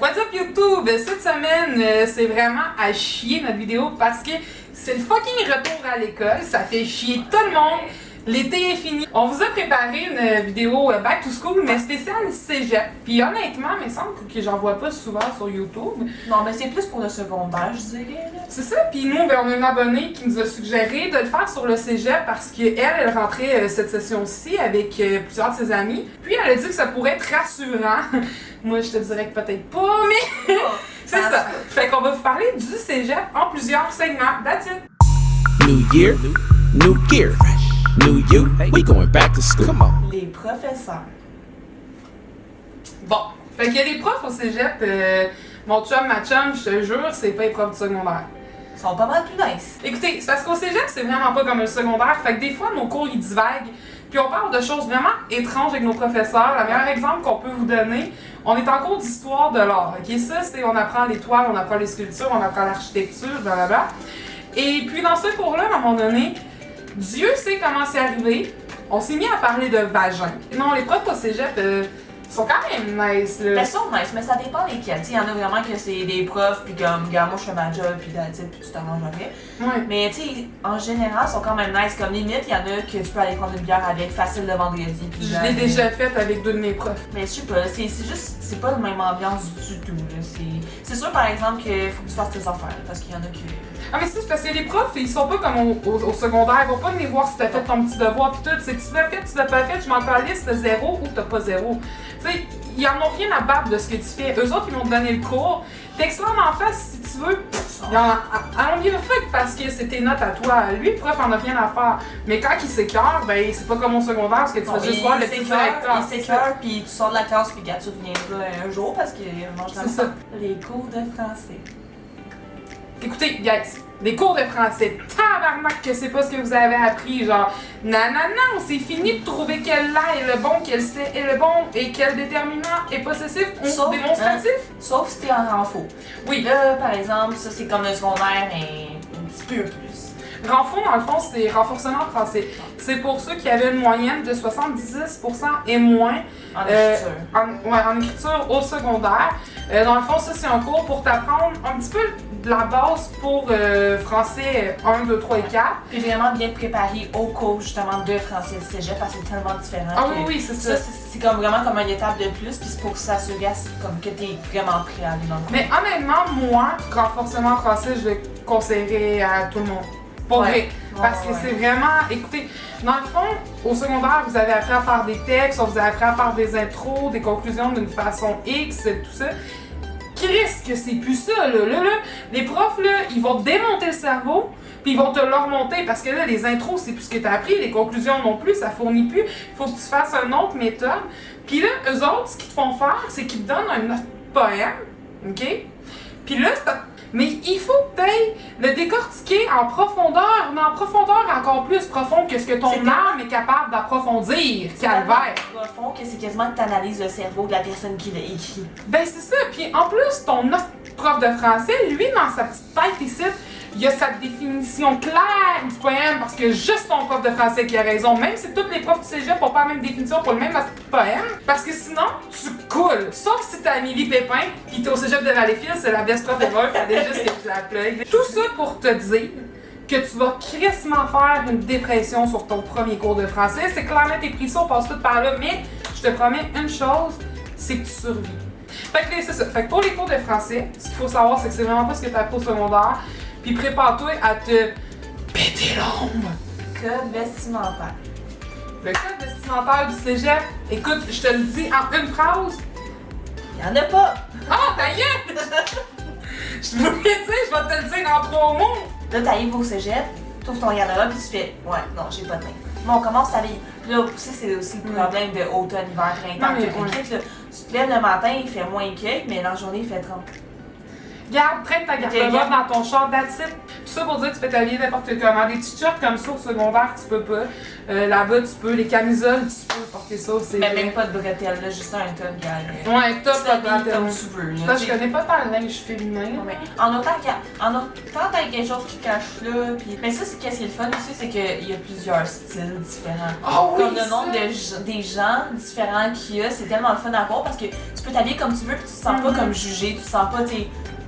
What's up YouTube? Cette semaine, c'est vraiment à chier notre vidéo parce que c'est le fucking retour à l'école. Ça fait chier tout le monde. L'été est fini. On vous a préparé une vidéo back to school, mais spéciale cégep. Puis honnêtement, il me semble que j'en vois pas souvent sur YouTube. Non, mais c'est plus pour le secondaire, je dirais. C'est ça. Puis nous, ben, on a une abonnée qui nous a suggéré de le faire sur le cégep parce qu'elle rentrait cette session-ci avec plusieurs de ses amis. Puis elle a dit que ça pourrait être rassurant. Moi, je te dirais que peut-être pas, mais c'est ça. Fait qu'on va vous parler du cégep en plusieurs segments. That's it. New year, new gear. New you, we going back to school. Come on. Les professeurs. Bon, fait qu'il y a des profs au cégep, mon chum, ma chum, je te jure, c'est pas les profs du secondaire. Ils sont pas mal plus nice. Écoutez, c'est parce qu'au cégep, c'est vraiment pas comme le secondaire, fait que des fois, nos cours, ils divaguent, puis on parle de choses vraiment étranges avec nos professeurs. Le meilleur exemple qu'on peut vous donner, on est en cours d'histoire de l'art, ok? Ça, c'est, on apprend les toiles, on apprend les sculptures, on apprend l'architecture, blablabla. Et puis, dans ce cours-là, à un moment donné, Dieu sait comment c'est arrivé. On s'est mis à parler de vagin. Non, les profs au cégep sont quand même nice, là. Elles sont nice, mais ça dépend lesquels. Il y en a vraiment que c'est des profs, puis comme, gars, moi je fais ma job, puis puis tu t'arranges jamais. Ouais. Mais tu sais, en général, ils sont quand même nice. Comme limite, il y en a que tu peux aller prendre une bière avec facile le vendredi. Puis Je l'ai déjà fait avec deux de mes profs. Mais je sais pas, c'est juste, c'est pas la même ambiance du tout. C'est sûr, par exemple, qu'il faut que tu fasses tes affaires, parce qu'il y en a qui. Ah mais c'est parce que les profs, ils sont pas comme au secondaire, ils vont pas venir voir si t'as fait ton petit devoir pis tout, c'est tu l'as fait, tu l'as pas fait, je m'en calais si t'as zéro ou t'as pas zéro. Tu sais, ils en ont rien à battre de ce que tu fais. Eux autres, ils vont te donner le cours, t'exclames en face si tu veux, allons give a fuck parce que c'est tes notes à toi. Lui, le prof en a rien à faire. Mais quand il s'écœure, ben c'est pas comme au secondaire parce que tu vas juste voir le petit directeur. Il s'écœure, puis tu sors de la classe, puis gars, tu reviens là un jour parce qu'il mange la C'est ça. Les cours de français. Écoutez, guys, des cours de français, tabarnak que c'est pas ce que vous avez appris, genre, non, c'est fini de trouver quel là est le bon, quel c'est est le bon, et quel déterminant est possessif ou démonstratif. Sauf si t'es en renfort. Oui. Là, par exemple, ça c'est comme le secondaire, mais un petit peu plus. Renfort, dans le fond, c'est renforcement français. C'est pour ceux qui avaient une moyenne de 70% et moins En écriture. en écriture au secondaire. Dans le fond, ça, c'est un cours pour t'apprendre un petit peu de la base pour français 1, 2, 3 et 4. Puis vraiment bien te préparer au cours justement de français de cégep parce que c'est tellement différent. Ah oui, c'est ça. C'est comme vraiment comme une étape de plus, puis c'est pour s'assurer comme que t'es vraiment prêt à aller dans le cours. Mais honnêtement, moi, renforcement français, je le conseillerais à tout le monde. Pour vrai. Parce que c'est vraiment. Écoutez, dans le fond, au secondaire, vous avez appris à faire des textes, vous avez appris à faire des intros, des conclusions d'une façon X, tout ça. Chris, que c'est plus ça, là. Les profs, là, ils vont te démonter le cerveau, puis ils vont te le remonter. Parce que là, les intros, c'est plus ce que tu as appris, les conclusions non plus, ça fournit plus. Il faut que tu fasses une autre méthode. Puis là, eux autres, ce qu'ils te font faire, c'est qu'ils te donnent un autre poème, OK? Puis là, mais il faut que tu ailles le décortiquer en profondeur, mais en profondeur encore plus profond que ce que ton âme est capable d'approfondir, calvaire. C'est profond que c'est quasiment que tu analyses le cerveau de la personne qui l'a écrit. Ben c'est ça, puis en plus, ton autre prof de français, lui, dans sa petite tête ici, il y a sa définition claire du poème, parce que juste ton prof de français qui a raison, même si tous les profs du cégep n'ont pas la même définition pour le même poème, parce que sinon, tu coules. Sauf si t'as Amélie Pépin, pis t'es au cégep de Valleyfield, c'est la best prof ever, fallait juste que je la plug. Tout ça pour te dire que tu vas crissement faire une dépression sur ton premier cours de français. C'est clairement tes pris ça, on passe tout par là, mais je te promets une chose, c'est que tu survis. Fait que c'est ça. Fait que pour les cours de français, ce qu'il faut savoir, c'est que c'est vraiment pas ce que t'as appris au secondaire. Puis prépare-toi à te péter l'ombre. Code vestimentaire. Le code vestimentaire du cégep, écoute, je te le dis en une phrase. Il y en a pas! Ah, ta gueule! Je veux bien dire, je vais te le dire en 3 mots. Là, t'arrives au cégep, tu ouvres ton garde-robe puis tu fais ouais, non, j'ai pas de main. Bon, on commence à s'habiller. Puis là, c'est aussi le problème de automne, hiver, printemps, tout le kit, là. Tu te lèves le matin, il fait moins que, mais dans la journée, il fait 30. Garde, traîne ta garde-robe dans ton char, that's it. Tout ça pour dire que tu peux t'habiller n'importe comment. Des petits shorts comme ça au secondaire, tu peux pas. Là-bas, tu peux. Les camisoles, tu peux porter ça aussi. Mais même pas de bretelles, là, juste un top, gars. Ouais, top, pas de bretelles. Comme tu veux. Là, Parce que je connais pas tant le linge féminin. Mais en autant qu'il y a quelque chose qui cache là, puis... Mais ça, c'est qu'est-ce qui est le fun aussi, c'est qu'il y a plusieurs styles différents. Oh, comme oui, le nombre des gens différents qu'il y a, c'est tellement le fun à voir parce que tu peux t'habiller comme tu veux, puis tu te sens pas comme jugé, tu te sens pas,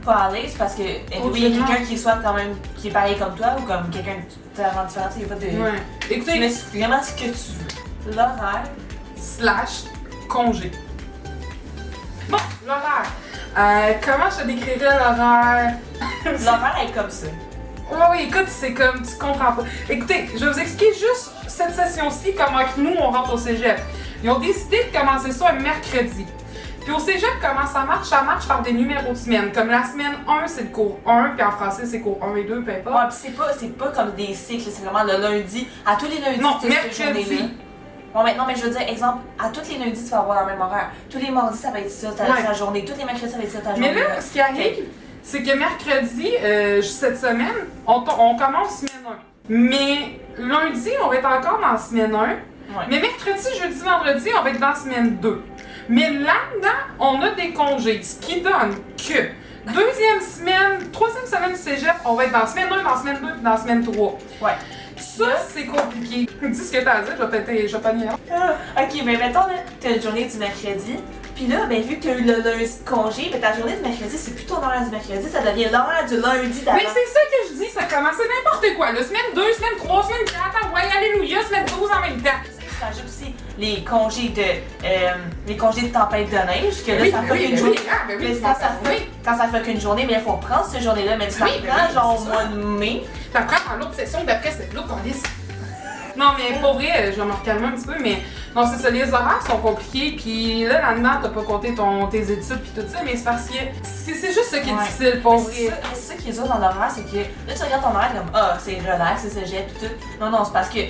pas à l'aise parce que il y a quelqu'un qui soit quand même qui est pareil comme toi ou comme quelqu'un totalement différent, il n'y a pas de. Ouais. Écoutez, tu mets vraiment ce que tu veux. L'horaire / congé. Bon, l'horaire. Comment je te décrirais l'horaire? L'horaire est comme ça. Oui, écoute, c'est comme, tu comprends pas. Écoutez, je vais vous expliquer juste cette session-ci, comment que nous, on rentre au cégep. Ils ont décidé de commencer ça un mercredi. Puis au cégep, comment ça marche? Ça marche par des numéros de semaine. Comme la semaine 1, c'est le cours 1, puis en français, c'est cours 1 et 2, peu importe. Ouais, puis c'est pas comme des cycles, c'est vraiment le lundi. À tous les lundis, non, tu as cette journée-là. Bon, maintenant, mais je veux dire, exemple, à tous les lundis, tu vas avoir le même horaire. Tous les mardis, ça va être ça, ta journée. Tous les mercredis, ça va être ça, ta journée. Mais là, ce qui arrive, c'est que mercredi, cette semaine, on commence semaine 1. Mais lundi, on va être encore dans semaine 1. Ouais. Mais mercredi, jeudi, vendredi, on va être dans semaine 2. Mais là-dedans, on a des congés, ce qui donne que troisième semaine du cégep, on va être dans semaine 1, dans semaine 2 puis dans semaine 3. Ouais. Ça, c'est compliqué. Dis ce que t'as à dire, je vais pas nier. Ok, mais mettons, là, t'as une journée du mercredi, puis là, ben, vu que t'as eu le lundi de congé, ben, ta journée du mercredi, c'est plutôt l'horaire du mercredi, ça devient l'horaire du lundi d'avant. Mais c'est ça que je dis, ça commence n'importe quoi. La semaine 2, semaine 3, semaine 4, ouais, alléluia, semaine 12 en même temps. T'ajoutes aussi les congés de tempête de neige, que là, oui, ça fait qu'une journée. Quand ça fait qu'une journée, mais il faut prendre cette journée-là, mais tu la prends genre au mois de mai. T'apprends dans l'autre session d'après cette l'autre qu'on lisse. Non, mais pour vrai, je vais me recalmer un petit peu, mais non, c'est ça, les horaires sont compliqués, puis là-dedans, t'as pas compté tes études puis tout ça, mais c'est parce que c'est juste ça qui est difficile, pour vrai. C'est ça qui est dur dans l'horaire, c'est que là, tu regardes ton horaire comme, ah, c'est relax, c'est cégep pis tout. Non, c'est parce que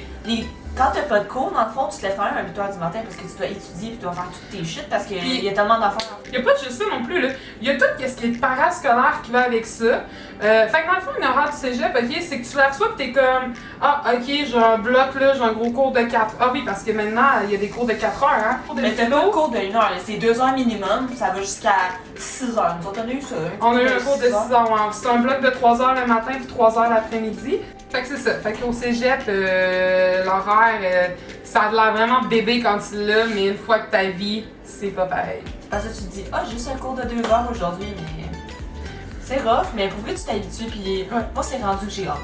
quand t'as pas de cours, dans le fond, tu te lèves quand même à 8h du matin parce que tu dois étudier puis tu dois faire toutes tes shit parce qu'il y a tellement d'affaires. Il y a pas juste ça non plus, là. Il y a tout ce qui est parascolaire qui va avec ça. Fait que dans le fond, une horaire du cégep, ok, c'est que tu la reçois pis t'es comme, ah, ok, j'ai un bloc là, j'ai un gros cours de 4. Ah oui, parce que maintenant, il y a des cours de 4 heures, hein. Mais t'as pas un cours de 1 heure, c'est 2 heures minimum, ça va jusqu'à 6 heures. Nous autres, on a eu ça. On a eu un cours de 6 heures, ouais. C'est un bloc de 3 heures le matin puis 3 heures l'après-midi. Fait que c'est ça. Fait qu'au cégep, l'horaire, ça a l'air vraiment bébé quand tu l'as, mais une fois que ta vie, c'est pas pareil. Parce que tu te dis, ah, j'ai juste un cours de 2 heures aujourd'hui, mais c'est rough, mais pour vrai, tu t'habitues, puis moi, c'est rendu que j'ai hâte.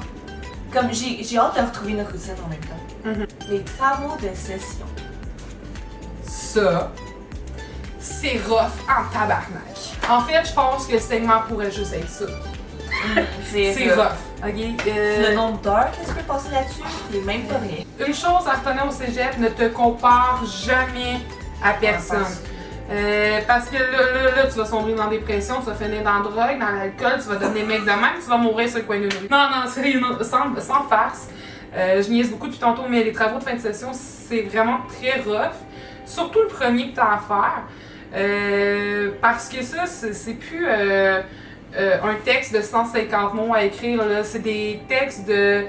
Comme j'ai hâte de retrouver une routine en même temps. Les travaux de session. Ça, c'est rough en tabarnak. En fait, je pense que le segment pourrait juste être ça. C'est rough. Okay? Le nombre d'heures que tu peux passer là-dessus, c'est même pas vrai. Une chose à retenir au cégep, ne te compare jamais à personne. Parce que là, tu vas sombrer dans la dépression, tu vas finir dans la drogue, dans l'alcool, tu vas devenir mec de même, tu vas mourir sur le coin d'une rue. Non, sérieux, sans farce. Je niaise beaucoup depuis tantôt, mais les travaux de fin de session, c'est vraiment très rough. Surtout le premier que tu as à faire. Parce que ça, c'est plus un texte de 150 mots à écrire, là. C'est des textes de...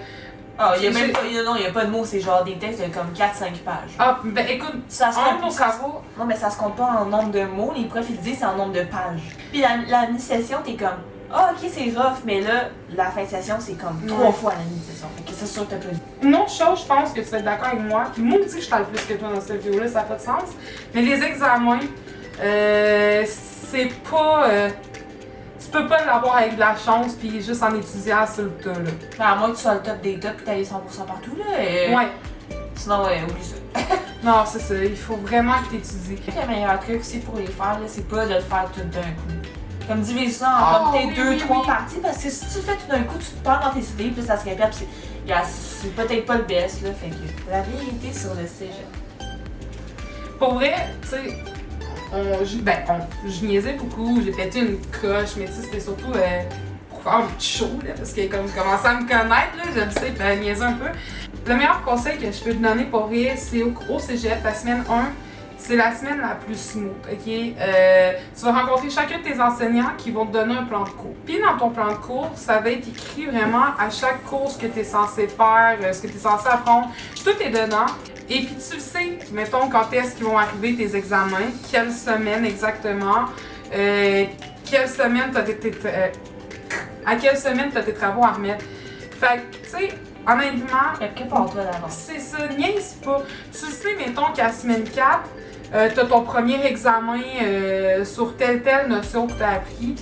Ah, il y a pas de mots, c'est genre des textes de comme 4-5 pages. Ah, ben écoute, ça se compte nos travaux... Non, mais ça se compte pas en nombre de mots, les profs ils disent c'est en nombre de pages. Puis la mini-session, t'es comme, ah, ok, c'est rough, mais là, la fin de session, c'est comme 3 fois la mini-session. Fait que c'est sûr que t'as pas dit. Une autre chose, je pense que tu vas être d'accord avec moi, puis moi aussi je parle plus que toi dans cette vidéo-là, ça n'a pas de sens, mais les examens, c'est pas... tu peux pas l'avoir avec de la chance puis juste en étudiant sur le tas, là. Ben, à moins que tu sois le top des tops pis t'ailles 100% partout, là. Ouais. Sinon, oublie ça. Non, c'est ça, il faut vraiment que t'étudies. Le meilleur truc aussi pour les faire, là, c'est pas de le faire tout d'un coup. Comme divise ça en peut-être 2-3 parties, parce que si tu le fais tout d'un coup, tu te perds dans tes idées, puis ça se répète, pis c'est peut-être pas le best, là. Fait que la vérité sur le cégep. Pour vrai, tu sais, je niaisais beaucoup, j'ai pété une coche, mais tu sais, c'était surtout pour faire un petit show, là, parce que comme je commençais à me connaître, là, j'aime ça, puis niaiser un peu. Le meilleur conseil que je peux te donner pour vrai, c'est au cégep, la semaine 1, c'est la semaine la plus smooth, ok? Tu vas rencontrer chacun de tes enseignants qui vont te donner un plan de cours. Puis dans ton plan de cours, ça va être écrit vraiment à chaque cours ce que tu es censé faire, ce que tu es censé apprendre. Tout est dedans. Et puis tu sais, mettons, quand est-ce qu'ils vont arriver tes examens, quelle semaine exactement, quelle semaine à quelle semaine tu as tes travaux à remettre. Fait que, tu sais, honnêtement, prépare-toi d'avance. C'est ça, niaise pas. Tu sais, mettons qu'à semaine 4, t'as ton premier examen sur telle notion que t'as appris.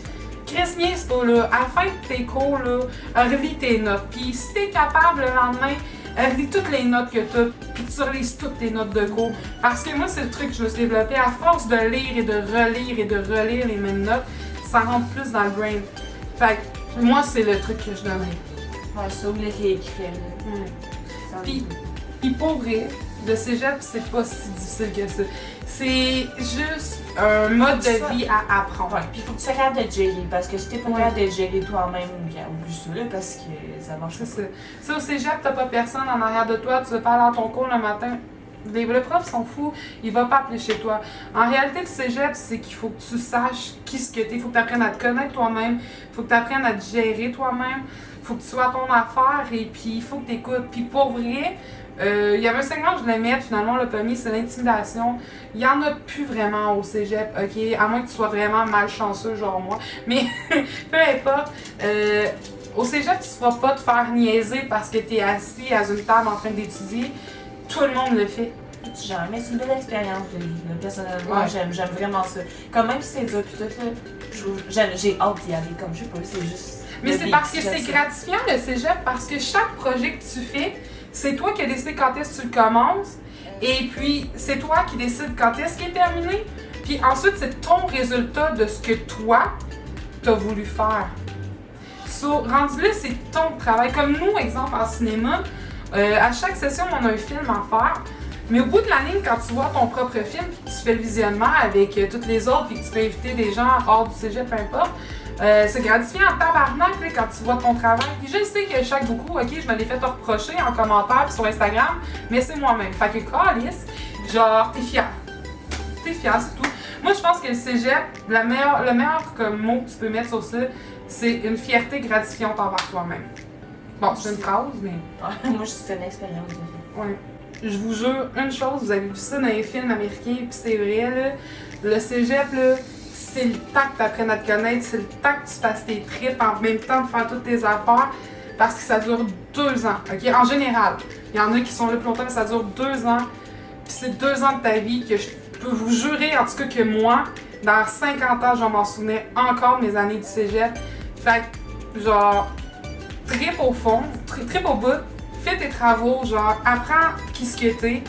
Chris, niaise pas, là. À la fin de tes cours, là, relis tes notes. Puis si t'es capable le lendemain, relis toutes les notes que t'as, puis tu relises toutes tes notes de cours. Parce que moi, c'est le truc que je me suis développé. À force de lire et de relire et de relire les mêmes notes, ça rentre plus dans le brain. Fait que moi, c'est le truc que je donnerais. Ouais, ça ou les réécrits. Puis pour vrai, le cégep, c'est pas si difficile que ça. C'est juste un mode de vie à apprendre. Ouais, puis il faut que tu sois capable de gérer, parce que si t'es pas capable de gérer toi-même, bien, oublie ça, là, parce que ça marche pas. C'est ça. Si au cégep, t'as pas personne en arrière de toi, tu veux pas aller à ton cours le matin, le prof s'en fout, il va pas appeler chez toi. En réalité, le cégep, c'est qu'il faut que tu saches qui ce que t'es, il faut que tu apprennes à te connaître toi-même, il faut que tu apprennes à te gérer toi-même, il faut que tu sois à ton affaire et puis il faut que tu écoutes. Puis pour vrai, il y avait un segment que je voulais mettre, finalement, le premier, c'est l'intimidation. Il y en a plus vraiment au cégep, ok? À moins que tu sois vraiment malchanceux, genre moi. Mais peu importe. Au cégep, tu ne feras pas te faire niaiser parce que tu es assis à une table en train d'étudier. Tout le monde le fait. Genre, mais c'est une belle expérience de vie. Là. Personnellement, j'aime vraiment ça. Quand même si c'est dur, puis tout, j'ai hâte d'y aller. Comme je sais pas, c'est juste. Mais c'est parce que c'est gratifiant le cégep, parce que chaque projet que tu fais, c'est toi qui as décidé quand est-ce que tu le commences, et puis c'est toi qui décides quand est-ce qu'il est terminé, puis ensuite c'est ton résultat de ce que toi, t'as voulu faire. Rendu là, c'est ton travail. Comme nous, exemple, en cinéma, à chaque session, on a un film à faire, mais au bout de la ligne, quand tu vois ton propre film, puis tu fais le visionnement avec toutes les autres, puis que tu peux inviter des gens hors du cégep, peu importe, c'est gratifiant en tabarnak là, quand tu vois ton travail. Puis je sais que je choque beaucoup, ok, je me l'ai fait te reprocher en commentaire puis sur Instagram, mais c'est moi-même. Fait que Alice, genre, t'es fière. T'es fière, c'est tout. Moi, je pense que le cégep, le meilleur mot que tu peux mettre sur ça, c'est une fierté gratifiante envers toi-même. Bon, c'est une phrase, mais. Moi, c'est une expérience de vie. Ouais. Je vous jure, une chose, vous avez vu ça dans les films américains, puis c'est vrai, là, le cégep, là, c'est le temps que tu apprennes à te connaître, c'est le temps que tu fasses tes trips en même temps de faire toutes tes affaires, parce que ça dure 2 ans, ok? En général, il y en a qui sont là plus longtemps, mais ça dure 2 ans, puis c'est 2 ans de ta vie que je peux vous jurer, en tout cas que moi, dans 50 ans, je vais m'en souvenir encore de mes années du cégep. Fait que, genre, trip au fond, trip au bout, fais tes travaux, genre, apprends qui ce que t'es,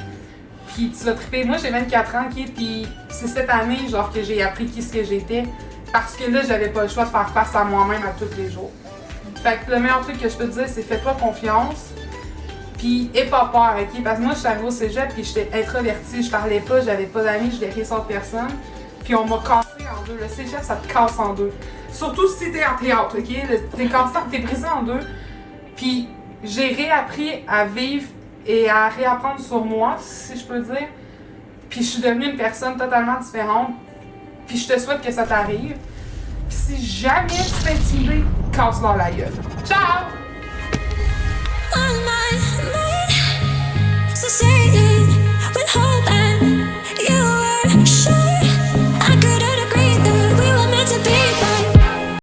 puis tu vas triper. Moi, j'ai 24 ans, ok, puis c'est cette année, genre, que j'ai appris qui ce que j'étais, parce que là, j'avais pas le choix de faire face à moi-même à tous les jours. Fait que le meilleur truc que je peux te dire, c'est fais-toi confiance, puis aie pas peur, ok, parce que moi, je suis arrivée au cégep, puis j'étais introvertie, je parlais pas, j'avais pas d'amis, je verrais sans personne, puis on m'a cassé en deux. Le cégep, ça te casse en deux. Surtout si t'es en théâtre, ok, t'es brisé en deux, puis j'ai réappris à vivre et à réapprendre sur moi, si je peux dire. Puis je suis devenue une personne totalement différente. Puis je te souhaite que ça t'arrive. Puis si jamais tu t'es intimidé, casse-leur la gueule. Ciao!